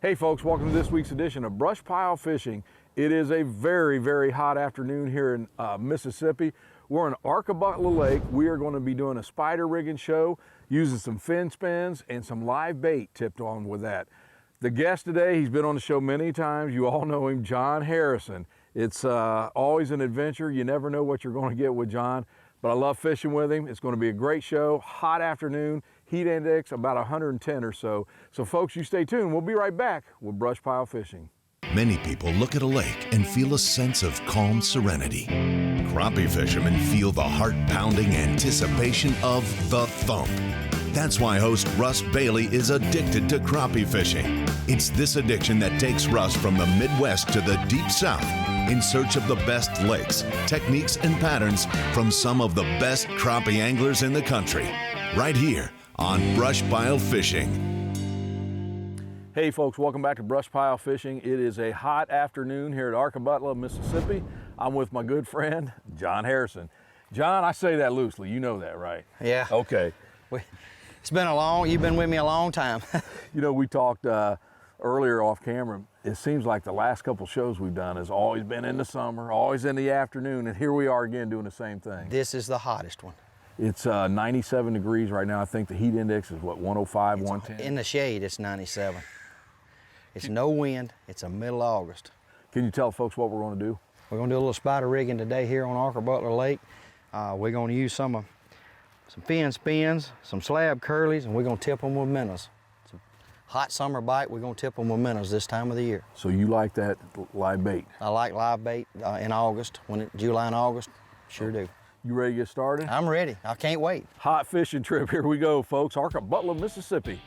Hey folks, welcome to this week's edition of BrushPile Fishing. It is a very, very hot afternoon here in Mississippi. We're in Arkabutla Lake. We are going to be doing a spider rigging show using some fin spins and some live bait tipped on with that. The guest today, he's been on the show many times. You all know him, John Harrison. It's always an adventure. You never know what you're going to get with John, but I love fishing with him. It's going to be a great show, hot afternoon. Heat index about 110 or so. So folks, you stay tuned. We'll be right back with BrushPile Fishing. Many people look at a lake and feel a sense of calm serenity. Crappie fishermen feel the heart-pounding anticipation of the thump. That's why host Russ Bailey is addicted to crappie fishing. It's this addiction that takes Russ from the Midwest to the Deep South in search of the best lakes, techniques, and patterns from some of the best crappie anglers in the country. Right here on BrushPile Fishing. Hey folks, welcome back to BrushPile Fishing. It is a hot afternoon here at Arkabutla, Mississippi. I'm with my good friend, John Harrison. John, I say that loosely, you know that, right? Yeah. Okay. It's been you've been with me a long time. You know, we talked earlier off camera. It seems like the last couple shows we've done has always been in the summer, always in the afternoon, and here we are again doing the same thing. This is the hottest one. It's 97 degrees right now. I think the heat index is what, 105, 110? In the shade, it's 97. It's no wind. It's a middle of August. Can you tell folks what we're going to do? We're going to do a little spider rigging today here on Arkabutla Lake. We're going to use some fin spins, some slab curlies, and we're going to tip them with minnows. It's a hot summer bite. We're going to tip them with minnows this time of the year. So you like that live bait? I like live bait in August, July and August. Sure do. You ready to get started? I'm ready. I can't wait. Hot fishing trip. Here we go, folks. Arkabutla, Mississippi.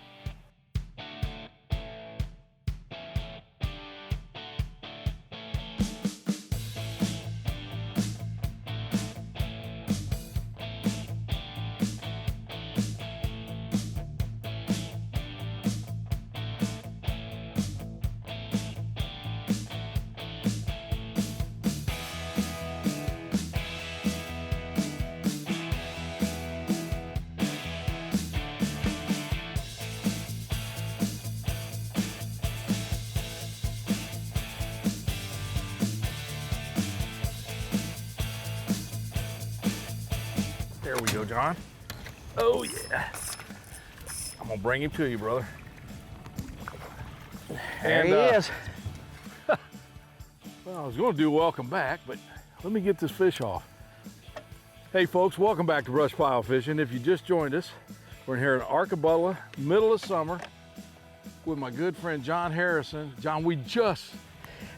There we go, John. Oh yeah. I'm gonna bring him to you, brother. There he is. Well, I was gonna do welcome back, but let me get this fish off. Hey folks, welcome back to BrushPile Fishing. If you just joined us, we're here in Arkabutla, middle of summer, with my good friend John Harrison. John, we just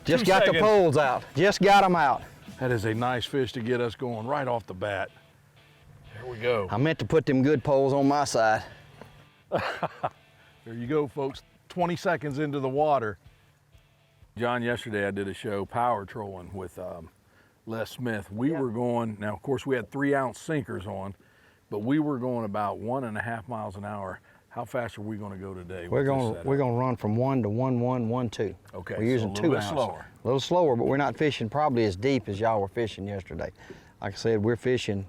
got the poles out. Just got them out. That is a nice fish to get us going right off the bat. There we go. I meant to put them good poles on my side. There you go, folks. 20 seconds into the water. John, yesterday I did a show, power trolling, with Les Smith. We were going, now of course we had 3-ounce sinkers on, but we were going about 1.5 miles an hour. How fast are we going to go today? We're going to run from 1 to 1-1-1-2. Okay, we're using so 2 a little ounce. bit slower. A little slower, but we're not fishing probably as deep as y'all were fishing yesterday. Like I said, we're fishing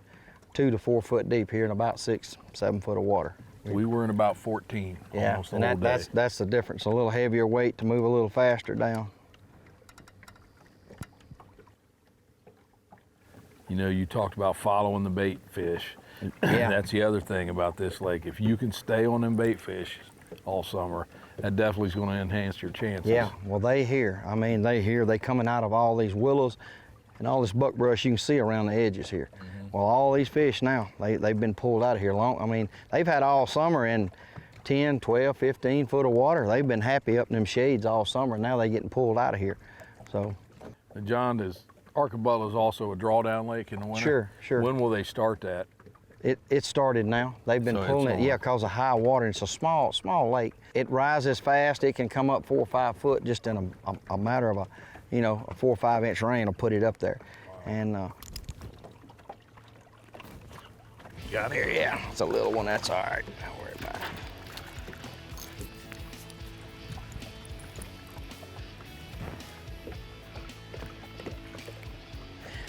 2 to 4 foot deep here in about 6-7 foot of water. We were in about 14, yeah, almost and the whole day. that's the difference. A little heavier weight to move a little faster down. You know, you talked about following the bait fish. Yeah. That's the other thing about this lake. If you can stay on them bait fish all summer, that definitely is going to enhance your chances. Yeah, well they coming out of all these willows and all this buckbrush you can see around the edges here. Well, all these fish now, they've been pulled out of here long. They've had all summer in 10, 12, 15 foot of water. They've been happy up in them shades all summer. Now they're getting pulled out of here. So, And John, Arkabutla is also a drawdown lake in the winter? Sure. When will they start that? It started now. They've been pulling it, yeah, because of high water. It's a small lake. It rises fast. It can come up 4 or 5 foot just in a matter of a 4 or 5 inch rain will put it up there. And got it? yeah, it's a little one. That's all right. Don't worry about it.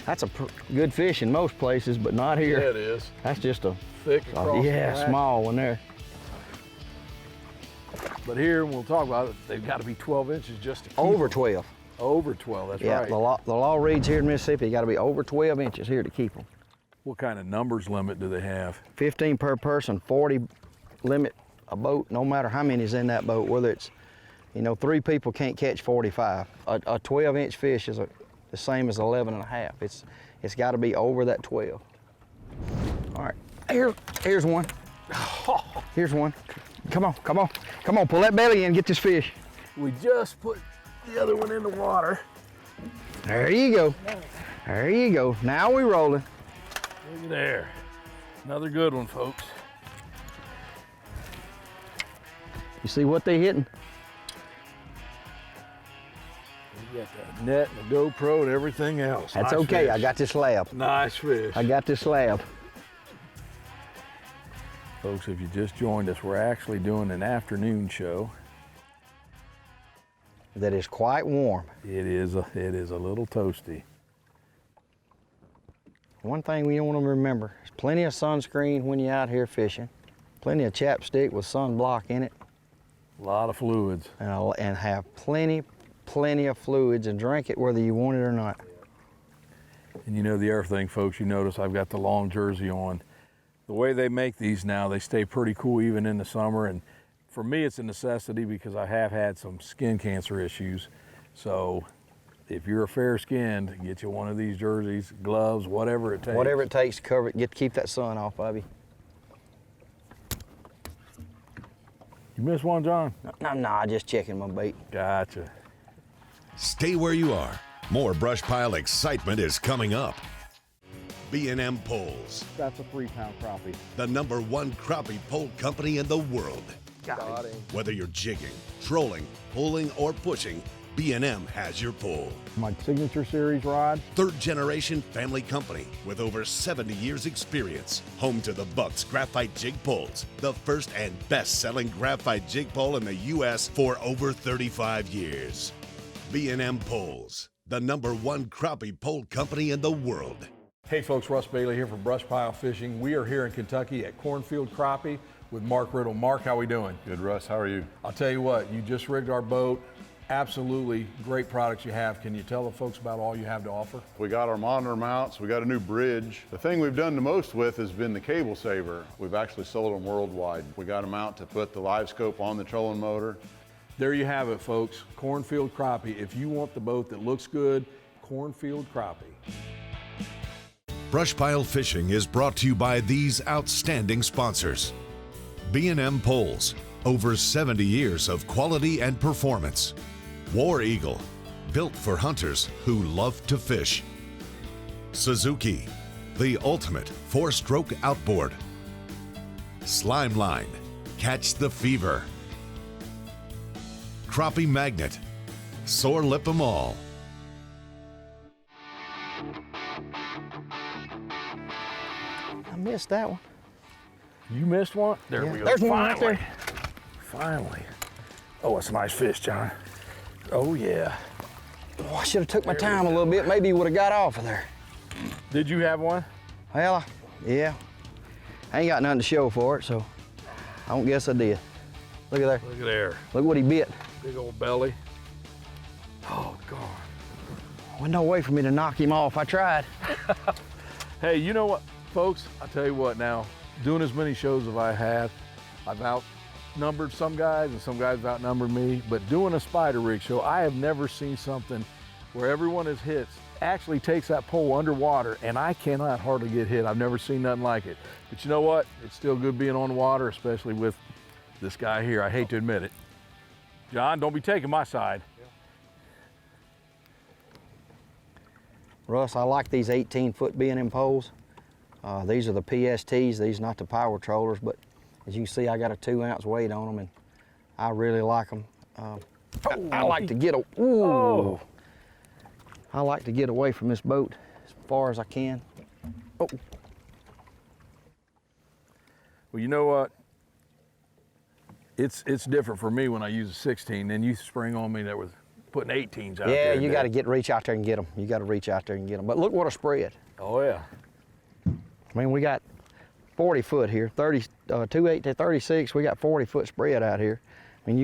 That's a good fish in most places, but not here. Yeah, it is. That's just a Thick across the back. small one there. But But here, and we'll talk about it, they've got to be 12 inches just to keep Over them. 12. Over 12, that's Yeah, right. the law reads here in Mississippi, you got to be over 12 inches here to keep them. What kind of numbers limit do they have? 15 per person, 40 limit a boat, no matter how many's in that boat, whether it's, you know, 3 people can't catch 45. A 12-inch fish is the same as 11 and a half. It's got to be over that 12. All right, here's one. Here's one. Come on, come on, come on, pull that belly in, get this fish. We just put the other one in the water. There you go. There you go. Now we're rolling. Look at there. Another good one, folks. You see what they hitting? You got the net and the GoPro and everything else. That's Nice okay, fish. I got this slab. Nice fish. I got this slab. Folks, if you just joined us, we're actually doing an afternoon show. That is quite warm. It is a little toasty. One thing we want to remember, there's plenty of sunscreen when you're out here fishing. Plenty of chapstick with sunblock in it. A lot of fluids. And have plenty of fluids and drink it whether you want it or not. And you know the other thing, folks, you notice I've got the long jersey on. The way they make these now, they stay pretty cool even in the summer. And for me, it's a necessity because I have had some skin cancer issues. So if you're a fair-skinned, get you one of these jerseys, gloves, whatever it takes. Whatever it takes to cover it, keep that sun off of you. You missed one, John? No, just checking my bait. Gotcha. Stay where you are. More brush pile excitement is coming up. B&M Poles, That's a 3-pound crappie. the #1 crappie pole company in the world. Got it. Whether you're jigging, trolling, pulling, or pushing, B&M has your pole. My signature series rod. 3rd generation family company with over 70 years experience. Home to the Bucks Graphite Jig Poles, the first and best selling graphite jig pole in the U.S. for over 35 years. B&M Poles, the #1 crappie pole company in the world. Hey folks, Russ Bailey here from BrushPile Fishing. We are here in Kentucky at Cornfield Crappie with Mark Riddle. Mark, how we doing? Good, Russ. How are you? I'll tell you what, you just rigged our boat. Absolutely great products you have. Can you tell the folks about all you have to offer? We got our monitor mounts. We got a new bridge. The thing we've done the most with has been the cable saver. We've actually sold them worldwide. We got a mount to put the live scope on the trolling motor. There you have it, folks. Cornfield Crappie. If you want the boat that looks good, Cornfield Crappie. BrushPile Fishing is brought to you by these outstanding sponsors. B&M Poles, over 70 years of quality and performance. War Eagle, built for hunters who love to fish. Suzuki, the ultimate 4-stroke outboard. Slime Line, catch the fever. Crappie Magnet, sore lip 'em all. I missed that one. You missed one? There Yeah, we go. there's one right Finally. there. Finally. Oh, it's a nice fish, John. Oh, yeah. Oh, I should have took my time a little bit. Maybe he would have got off of there. Did you have one? Well, yeah. I ain't got nothing to show for it, so I don't guess I did. Look at there. Look at there. Look what he bit. Big old belly. Oh, God. Wasn't no way for me to knock him off. I tried. Hey, you know what, folks? I'll tell you what now. Doing as many shows as I have, I've outnumbered some guys and some guys have outnumbered me, but doing a spider rig show, I have never seen something where everyone is hits actually takes that pole underwater and I cannot hardly get hit. I've never seen nothing like it. But you know what? It's still good being on the water, especially with this guy here. I hate to admit it. John, don't be taking my side. Russ, I like these 18-foot B&M poles. These are the PSTs, these not the power trollers, but as you can see, I got a 2-ounce weight on them and I really like them. I like to get I like to get away from this boat as far as I can. Oh. Well, you know what? It's different for me when I use a 16 than you spring on me that was putting 18s out there. Yeah, you got to reach out there and get them. You got to reach out there and get them. But look what a spread. Oh yeah. I mean, we got 40 foot here, 28 to 36. We got 40 foot spread out here. I mean,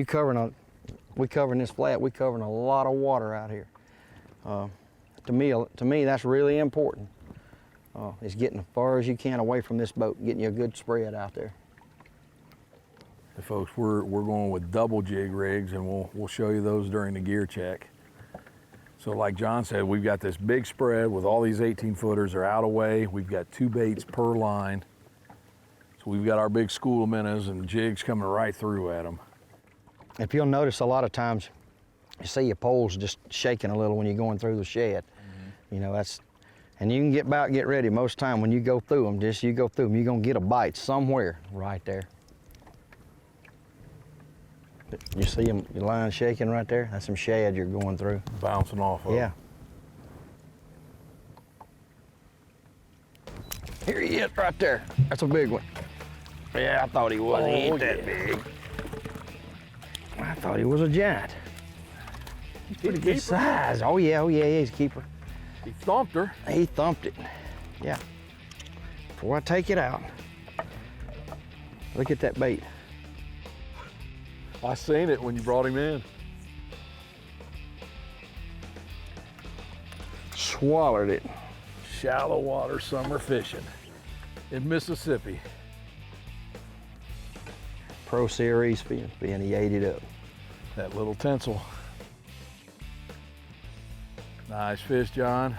we covering this flat, we covering a lot of water out here. To me, that's really important. Is getting as far as you can away from this boat, getting you a good spread out there. Hey folks, we're going with double jig rigs, and we'll show you those during the gear check. So like John said, we've got this big spread with all these 18-footers are out of way. We've got 2 baits per line. So we've got our big school of minnows and jigs coming right through at them. If you'll notice, a lot of times you see your poles just shaking a little when you're going through the shed. Mm-hmm. You know, and you can get ready. Most time when you go through them, you're gonna get a bite somewhere right there. You see your line shaking right there? That's some shad you're going through. Bouncing off of. Yeah. Here he is right there. That's a big one. Yeah, I thought he was. He ain't that big. I thought he was a giant. He's pretty good size. Oh yeah, he's a keeper. He thumped her. He thumped it. Yeah. Before I take it out, look at that bait. I seen it when you brought him in. Swallowed it. Shallow water summer fishing in Mississippi. Pro Series being he ate it up. That little tinsel. Nice fish, John.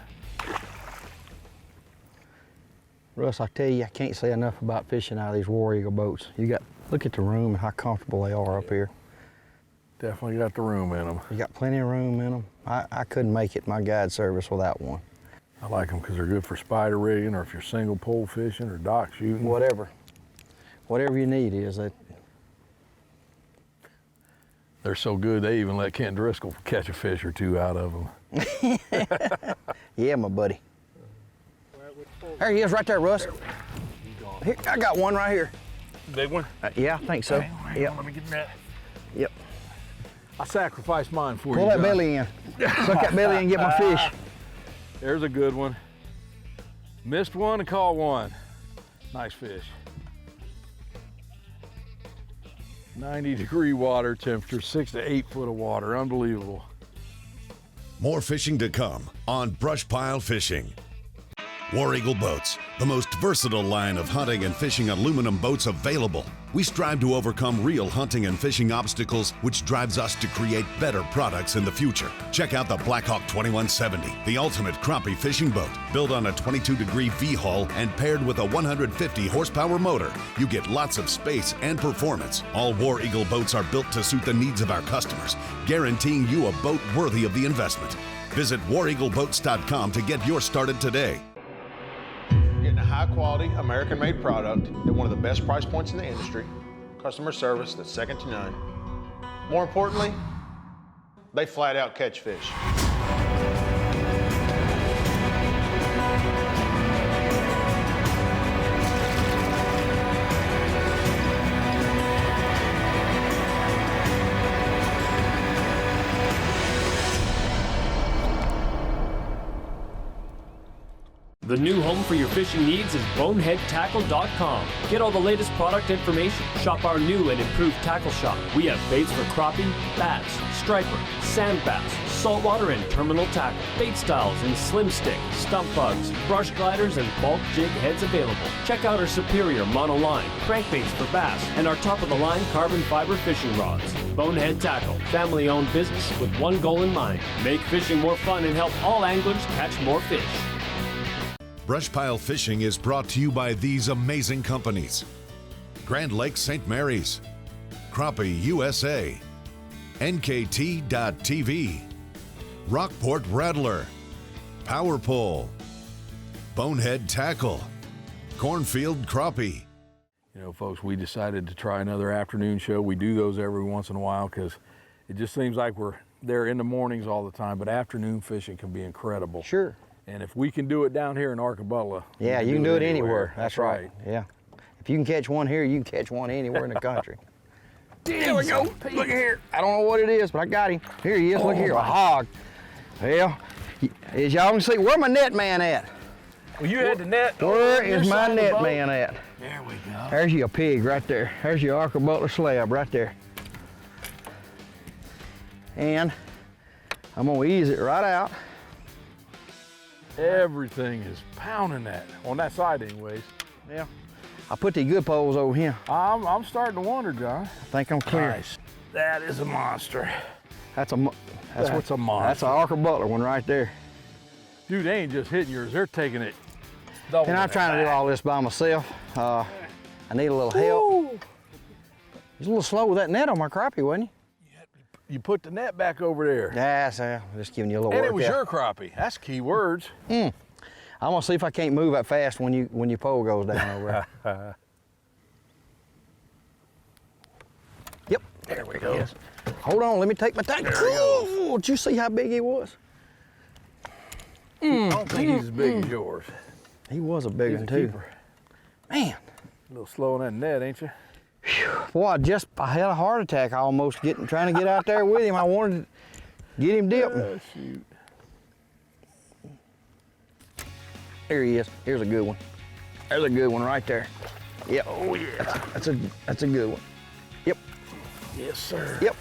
Russ, I tell you, I can't say enough about fishing out of these War Eagle boats. Look at the room and how comfortable they are up here. Definitely got the room in them. You got plenty of room in them. I couldn't make it my guide service without one. I like them because they're good for spider rigging, or if you're single pole fishing or dock shooting. Whatever you need is that. They're so good they even let Ken Driscoll catch a fish or 2 out of them. Yeah, my buddy. There he is right there, Russ. Here, I got one right here. Big one? Yeah, I think so. Yep. Let me get that. Yep. I sacrificed mine for you, Pull that John. belly in. Suck that belly and get my fish. There's a good one. Missed one and caught one. Nice fish. 90-degree water temperature, 6 to 8 foot of water. Unbelievable. More fishing to come on BrushPile Fishing. War Eagle Boats, the most versatile line of hunting and fishing aluminum boats available. We strive to overcome real hunting and fishing obstacles, which drives us to create better products in the future. Check out the Blackhawk 2170, the ultimate crappie fishing boat. Built on a 22-degree V-hull and paired with a 150 horsepower motor, you get lots of space and performance. All War Eagle boats are built to suit the needs of our customers, guaranteeing you a boat worthy of the investment. Visit wareagleboats.com to get yours started today. Getting a high-quality, American-made product at one of the best price points in the industry, customer service that's second to none. More importantly, they flat out catch fish. The new home for your fishing needs is boneheadtackle.com. Get all the latest product information. Shop our new and improved tackle shop. We have baits for crappie, bass, striper, sand bass, saltwater and terminal tackle, bait styles in slim stick, stump bugs, brush gliders, and bulk jig heads available. Check out our superior monoline, crankbaits for bass, and our top-of-the-line carbon fiber fishing rods. Bonehead Tackle, family-owned business with one goal in mind: make fishing more fun and help all anglers catch more fish. BrushPile Fishing is brought to you by these amazing companies: Grand Lake St. Mary's, Crappie USA, NKT.TV, Rockport Rattler, Power Pole, Bonehead Tackle, Cornfield Crappie. You know, folks, we decided to try another afternoon show. We do those every once in a while because it just seems like we're there in the mornings all the time, but afternoon fishing can be incredible. Sure. And if we can do it down here in Arkabutla, yeah, you can do it anywhere. That's right. Yeah. If you can catch one here, you can catch one anywhere in the country. There we go. Look here. I don't know what it is, but I got him. Here he is. Look here, a hog. Well, as y'all can see, where my net man at? Well, you had the net. Where is my net man at? There we go. There's your pig right there. There's your Arkabutla slab right there. And I'm gonna ease it right out. Everything is pounding that, on that side anyways. Yeah. I put these good poles over here. I'm starting to wonder, John. I think I'm clear. Nice. That is a monster. That's What's a monster. That's an Arkabutla one right there. Dude, they ain't just hitting yours, they're taking it double. And I'm trying to do all this by myself. I need a little help. He's a little slow with that net on my crappie, wasn't he? You put the net back over there. Yeah, just giving you a little And work. it was your crappie. That's key words. I'm gonna see if I can't move that fast when your pole goes down over there. Yep, there we go. Yes. Hold on, let me take my tank. Ooh, did you see how big he was? I don't think he's as big as yours. He was a big one too. Keeper. Man. A little slow on that net, ain't you? Boy, I had a heart attack almost trying to get out there with him. I wanted to get him dipping. Oh, shoot. There he is. Here's a good one. There's a good one right there. Yep. Oh yeah. That's a good one. Yep. Yes, sir. Yep.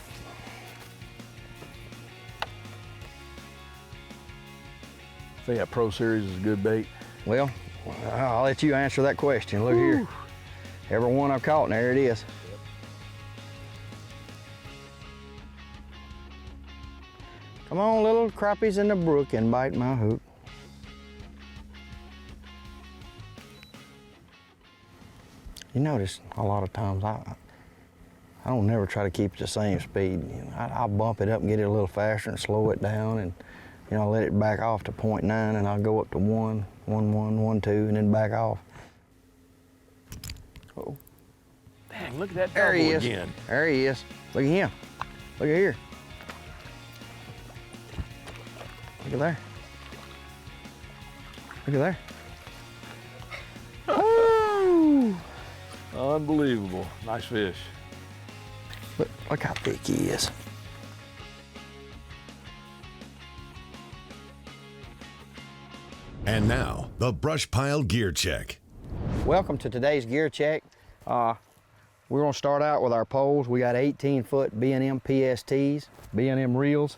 I think that Pro Series is a good bait. Well, I'll let you answer that question. Look here. Every one I've caught, and there it is. Come on, little crappies in the brook and bite my hook. You notice a lot of times I don't never try to keep it the same speed. You know, I'll bump it up and get it a little faster and slow it down, and you know, let it back off to 0.9, and I'll go up to 1, 1, 1, 1, 2, and then back off. Oh. Dang, look at that There he is. again. There he is. Look at him. Look at here. Look at there. Look at there. Oh! Unbelievable. Nice fish. Look how thick he is. And now, the BrushPile Gear Check. Welcome to today's gear check. We're gonna start out with our poles. We got 18-foot B&M PSTs, B&M reels.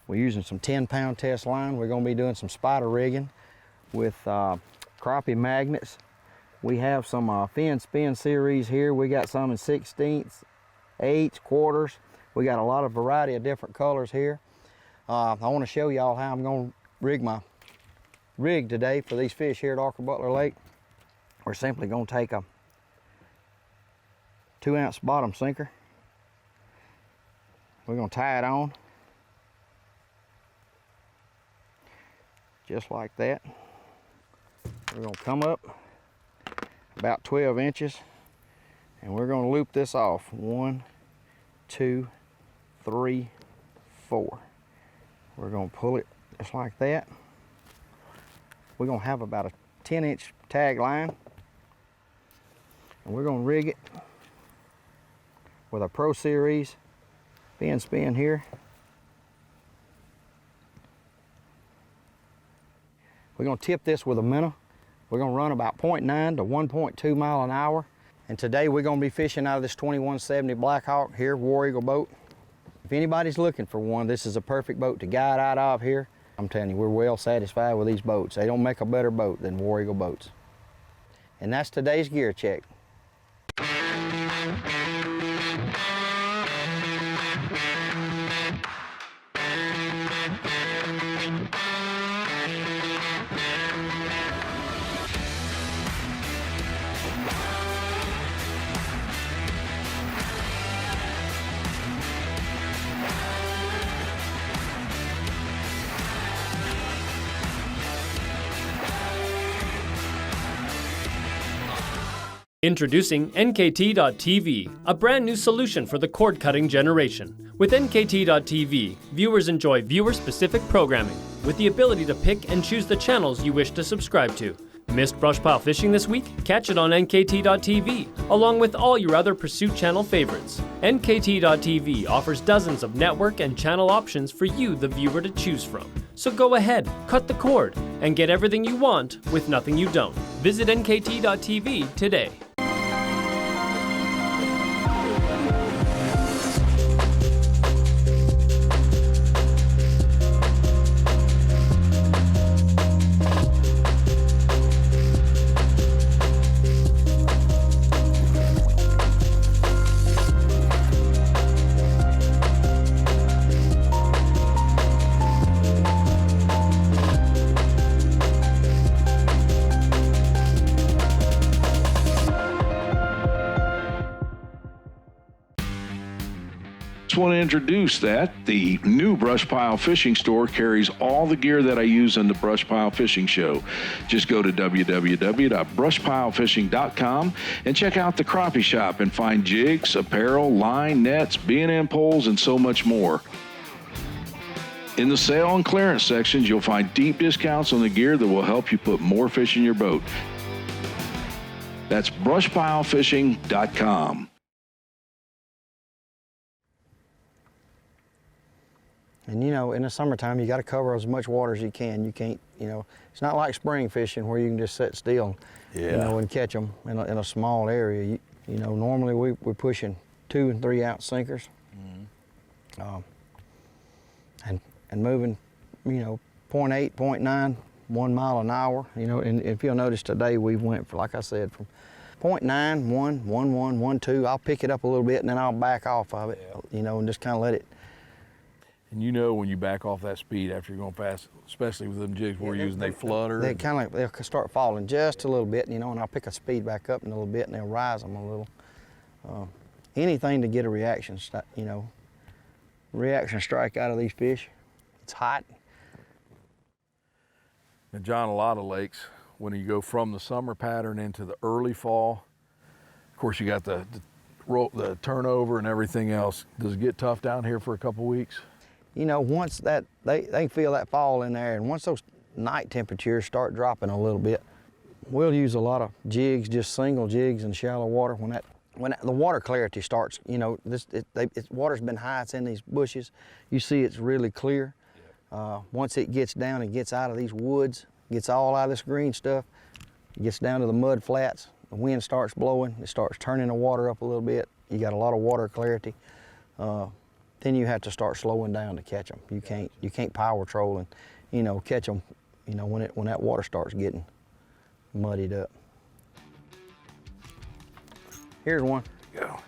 We're using some 10-pound test line. We're gonna be doing some spider rigging with crappie magnets. We have some fin spin series here. We got some in 16ths, 8s, quarters. We got a lot of variety of different colors here. I wanna show y'all how I'm gonna rig my rig today for these fish here at Arkabutla Lake. We're simply gonna take a 2-ounce bottom sinker. We're gonna tie it on just like that. We're gonna come up about 12 inches and we're gonna loop this off. 1, 2, 3, 4. We're gonna pull it just like that. We're gonna have about a 10-inch tag line, and we're gonna rig it with a Pro Series fin spin here. We're gonna tip this with a minnow. We're gonna run about 0.9 to 1.2 mile an hour. And today we're gonna be fishing out of this 2170 Blackhawk here, War Eagle boat. If anybody's looking for one, this is a perfect boat to guide out of here. I'm telling you, we're well satisfied with these boats. They don't make a better boat than War Eagle boats. And that's today's gear check. Introducing NKT.TV, a brand new solution for the cord-cutting generation. With NKT.TV, viewers enjoy viewer-specific programming, with the ability to pick and choose the channels you wish to subscribe to. Missed BrushPile fishing this week? Catch it on NKT.TV, along with all your other Pursuit channel favorites. NKT.TV offers dozens of network and channel options for you, the viewer, to choose from. So go ahead, cut the cord, and get everything you want with nothing you don't. Visit NKT.TV today. want to introduce that the new BrushPile Fishing Store carries all the gear that I use on the BrushPile Fishing Show. Just go to www.brushpilefishing.com and check out the Crappie Shop and find jigs, apparel, line, nets, B&M poles, and so much more. In the sale and clearance sections, you'll find deep discounts on the gear that will help you put more fish in your boat. That's brushpilefishing.com. And you know, in the summertime, you got to cover as much water as you can. You can't, you know, it's not like spring fishing where you can just sit still, you know, and catch them in a small area. You know, normally we're pushing 2 and 3 ounce sinkers, and moving, you know, 0.8, 0.9, 1 mile an hour. You know, and if you'll notice today, we went for, like I said, from 0.9, 1, 1, 1, 1, 2. I'll pick it up a little bit and then I'll back off of it, you know, and just kind of let it. And you know when you back off that speed after you're going fast, especially with them jigs we're using, they flutter. They kind of they'll start falling just a little bit, you know, and I'll pick a speed back up in a little bit and they'll rise them a little. Anything to get a reaction, you know, reaction strike out of these fish. It's hot. Now, John, a lot of lakes, when you go from the summer pattern into the early fall, of course you got the turnover and everything else. Does it get tough down here for a couple weeks? You know, once that they feel that fall in there, and once those night temperatures start dropping a little bit, we'll use a lot of jigs, just single jigs in shallow water. When the water clarity starts, you know, water's been high, it's in these bushes. You see it's really clear. Once it gets down and gets out of these woods, gets all out of this green stuff, gets down to the mud flats, the wind starts blowing, it starts turning the water up a little bit. You got a lot of water clarity. Then you have to start slowing down to catch them. You can't power troll and, you know, catch them, you know, when that water starts getting muddied up. Here's one. Go.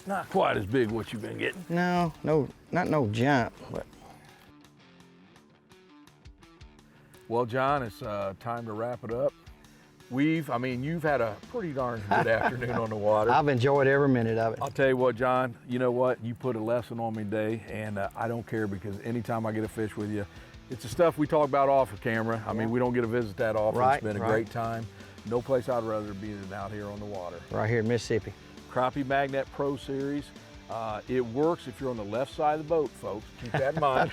Not quite as big what you've been getting. No, not no giant, but. Well, John, it's time to wrap it up. You've had a pretty darn good afternoon on the water. I've enjoyed every minute of it. I'll tell you what, John, you know what? You put a lesson on me today, and I don't care because anytime I get a fish with you, it's the stuff we talk about off of camera. I mean, we don't get to visit that often. Right, it's been a great time. No place I'd rather be than out here on the water. Right here in Mississippi. Crappie Magnet Pro Series. It works if you're on the left side of the boat, folks. Keep that in mind.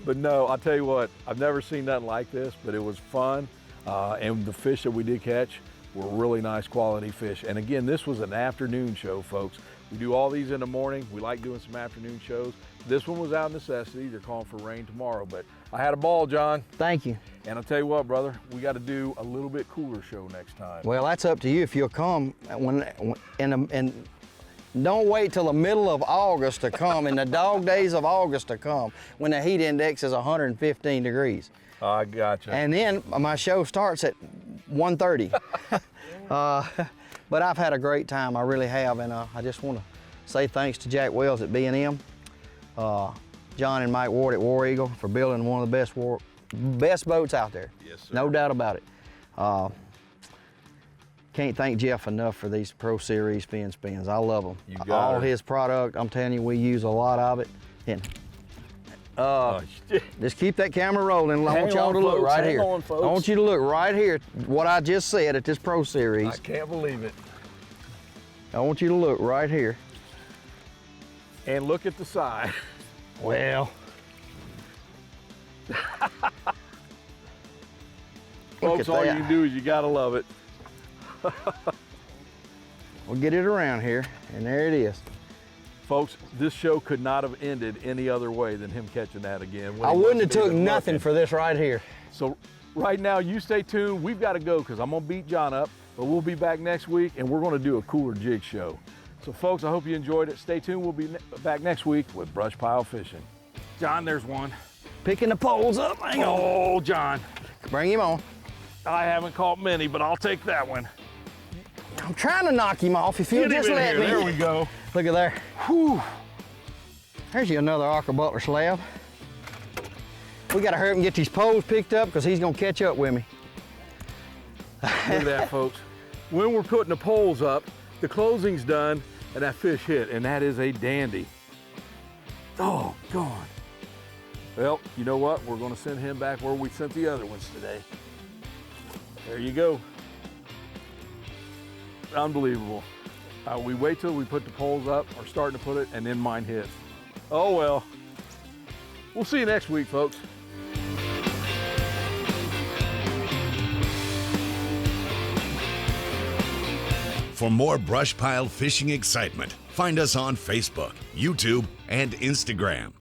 But no, I'll tell you what, I've never seen nothing like this, but it was fun. And the fish that we did catch were really nice quality fish. And again, this was an afternoon show, folks. We do all these in the morning. We like doing some afternoon shows. This one was out of necessity. They're calling for rain tomorrow, but I had a ball, John. Thank you. And I'll tell you what, brother, we got to do a little bit cooler show next time. Well, that's up to you if you'll come. And don't wait till the middle of August to come, in the dog days of August to come, when the heat index is 115 degrees. I gotcha. And then my show starts at 1:30. But I've had a great time, I really have, and I just want to say thanks to Jack Wells at B&M, John and Mike Ward at War Eagle for building one of the best boats out there. Yes, sir. No doubt about it. Can't thank Jeff enough for these Pro Series fin spins. I love them. You got all her. his product, I'm telling you, we use a lot of it. And just keep that camera rolling. I want y'all to look right here. On, folks. I want you to look right here, what I just said at this Pro Series. I can't believe it. I want you to look right here. And look at the side. Well. Folks, all you can do is you gotta love it. We'll get it around here, and there it is. Folks, this show could not have ended any other way than him catching that again. I wouldn't have took nothing for this right here. So right now, you stay tuned. We've got to go because I'm gonna beat John up, but we'll be back next week and we're gonna do a cooler jig show. So folks, I hope you enjoyed it. Stay tuned. We'll be back next week with BrushPile Fishing. John, there's one. Picking the poles up, hang on. Oh, John. Bring him on. I haven't caught many, but I'll take that one. I'm trying to knock him off if you'll just let me. There we go. Look at there. Whew. There's you another Arkabutla slab. We gotta hurry up and get these poles picked up because he's gonna catch up with me. Look at that, folks. When we're putting the poles up, the closing's done and that fish hit, and that is a dandy. Oh, God. Well, you know what? We're gonna send him back where we sent the other ones today. There you go. Unbelievable. We wait till we put the poles up, or starting to put it, and then mine hits. Oh well. We'll see you next week, folks. For more brush pile fishing excitement, find us on Facebook, YouTube, and Instagram.